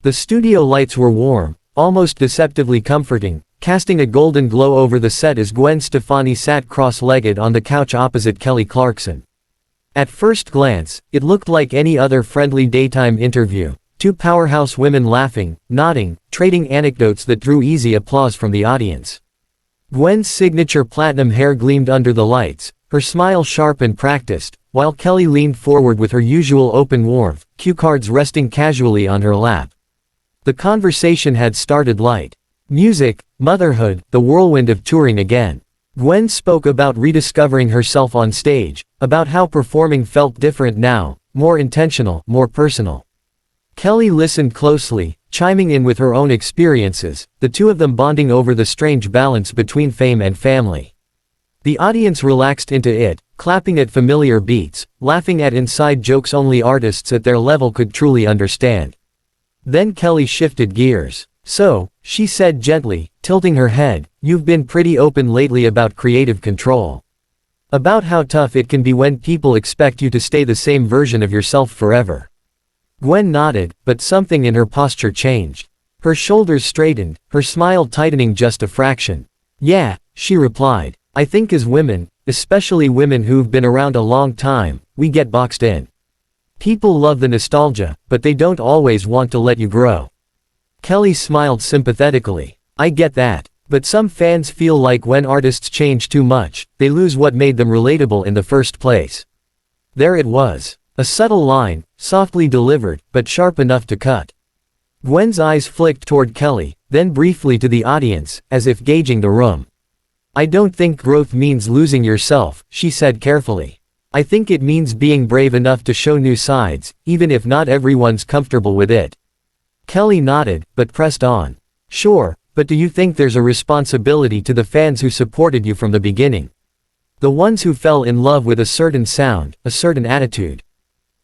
The studio lights were warm, almost deceptively comforting, casting a golden glow over the set as Gwen Stefani sat cross-legged on the couch opposite Kelly Clarkson. At first glance, it looked like any other friendly daytime interview, two powerhouse women laughing, nodding, trading anecdotes that drew easy applause from the audience. Gwen's signature platinum hair gleamed under the lights, her smile sharp and practiced, while Kelly leaned forward with her usual open warmth, cue cards resting casually on her lap. The conversation had started light. Music, motherhood, the whirlwind of touring again. Gwen spoke about rediscovering herself on stage, about how performing felt different now, more intentional, more personal. Kelly listened closely, chiming in with her own experiences, the two of them bonding over the strange balance between fame and family. The audience relaxed into it, clapping at familiar beats, laughing at inside jokes only artists at their level could truly understand. Then Kelly shifted gears. "So," she said gently, tilting her head, "you've been pretty open lately about creative control. About how tough it can be when people expect you to stay the same version of yourself forever." Gwen nodded, but something in her posture changed. Her shoulders straightened, her smile tightening just a fraction. "Yeah," she replied. "I think as women, especially women who've been around a long time, we get boxed in. People love the nostalgia, but they don't always want to let you grow." Kelly smiled sympathetically. "I get that. But some fans feel like when artists change too much, they lose what made them relatable in the first place." There it was. A subtle line, softly delivered, but sharp enough to cut. Gwen's eyes flicked toward Kelly, then briefly to the audience, as if gauging the room. "I don't think growth means losing yourself," she said carefully. "I think it means being brave enough to show new sides, even if not everyone's comfortable with it." Kelly nodded, but pressed on. "Sure, but do you think there's a responsibility to the fans who supported you from the beginning? The ones who fell in love with a certain sound, a certain attitude?"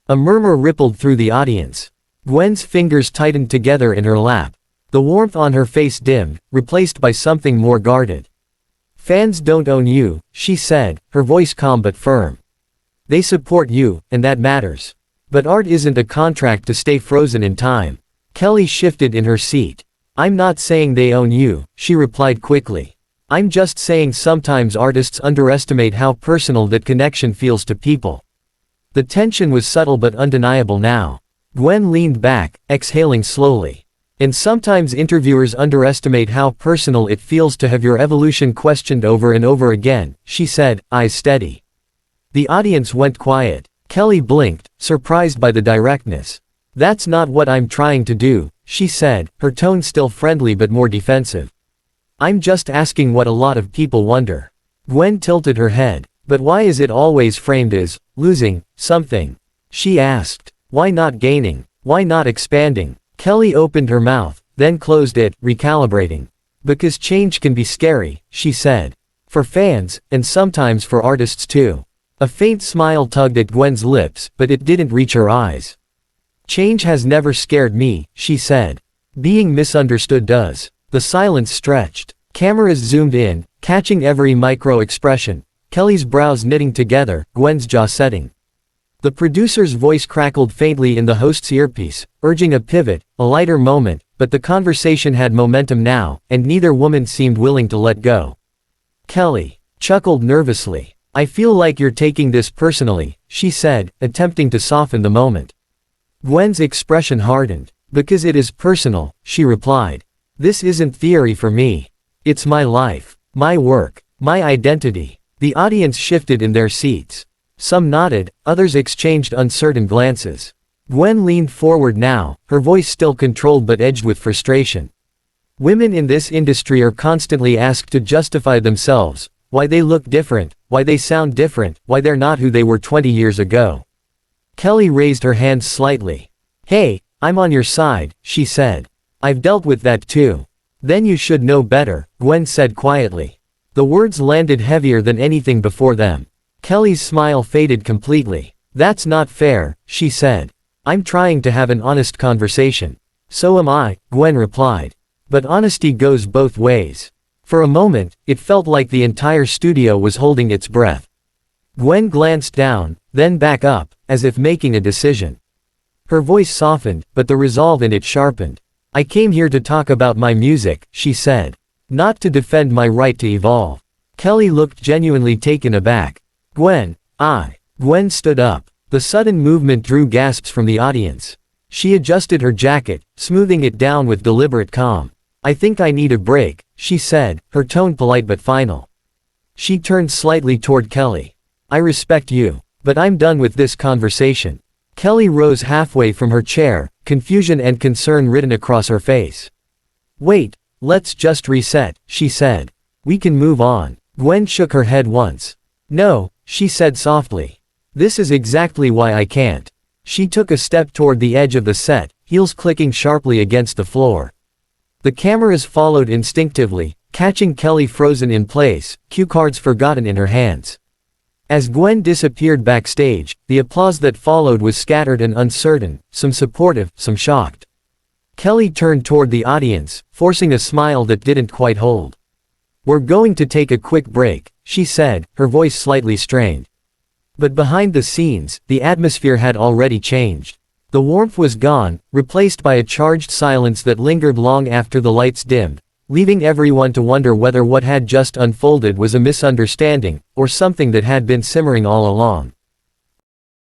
A murmur rippled through the audience. Gwen's fingers tightened together in her lap. The warmth on her face dimmed, replaced by something more guarded. "Fans don't own you," she said, her voice calm but firm. "They support you, and that matters. But art isn't a contract to stay frozen in time." Kelly shifted in her seat. "I'm not saying they own you," she replied quickly. "I'm just saying sometimes artists underestimate how personal that connection feels to people." The tension was subtle but undeniable now. Gwen leaned back, exhaling slowly. "And sometimes interviewers underestimate how personal it feels to have your evolution questioned over and over again," she said, eyes steady. The audience went quiet. Kelly blinked, surprised by the directness. "That's not what I'm trying to do," she said, her tone still friendly but more defensive. "I'm just asking what a lot of people wonder." Gwen tilted her head. "But why is it always framed as losing something?" she asked. "Why not gaining? Why not expanding?" Kelly opened her mouth, then closed it, recalibrating. "Because change can be scary," she said. "For fans, and sometimes for artists too." A faint smile tugged at Gwen's lips, but it didn't reach her eyes. "Change has never scared me," she said. "Being misunderstood does." The silence stretched. Cameras zoomed in, catching every micro-expression. Kelly's brows knitting together, Gwen's jaw setting. The producer's voice crackled faintly in the host's earpiece, urging a pivot, a lighter moment, but the conversation had momentum now, and neither woman seemed willing to let go. Kelly chuckled nervously. "I feel like you're taking this personally," she said, attempting to soften the moment. Gwen's expression hardened. "Because it is personal," she replied. "This isn't theory for me. It's my life, my work, my identity." The audience shifted in their seats. Some nodded, others exchanged uncertain glances. Gwen leaned forward now, her voice still controlled but edged with frustration. "Women in this industry are constantly asked to justify themselves, why they look different, why they sound different, why they're not who they were 20 years ago." Kelly raised her hands slightly. "Hey, I'm on your side," she said. "I've dealt with that too." "Then you should know better," Gwen said quietly. The words landed heavier than anything before them. Kelly's smile faded completely. "That's not fair," she said. "I'm trying to have an honest conversation." "So am I," Gwen replied. "But honesty goes both ways." For a moment, it felt like the entire studio was holding its breath. Gwen glanced down, then back up, as if making a decision. Her voice softened, but the resolve in it sharpened. I came here to talk about my music, she said. Not to defend my right to evolve. Kelly looked genuinely taken aback. Gwen stood up. The sudden movement drew gasps from the audience. She adjusted her jacket, smoothing it down with deliberate calm. I think I need a break, she said, her tone polite but final. She turned slightly toward Kelly. I respect you, but I'm done with this conversation. Kelly rose halfway from her chair, confusion and concern written across her face. Wait, let's just reset, she said. We can move on. Gwen shook her head once. No, she said softly. This is exactly why I can't. She took a step toward the edge of the set, heels clicking sharply against the floor. The cameras followed instinctively, catching Kelly frozen in place, cue cards forgotten in her hands. As Gwen disappeared backstage, the applause that followed was scattered and uncertain, some supportive, some shocked. Kelly turned toward the audience, forcing a smile that didn't quite hold. We're going to take a quick break, she said, her voice slightly strained. But behind the scenes, the atmosphere had already changed. The warmth was gone, replaced by a charged silence that lingered long after the lights dimmed, leaving everyone to wonder whether what had just unfolded was a misunderstanding, or something that had been simmering all along.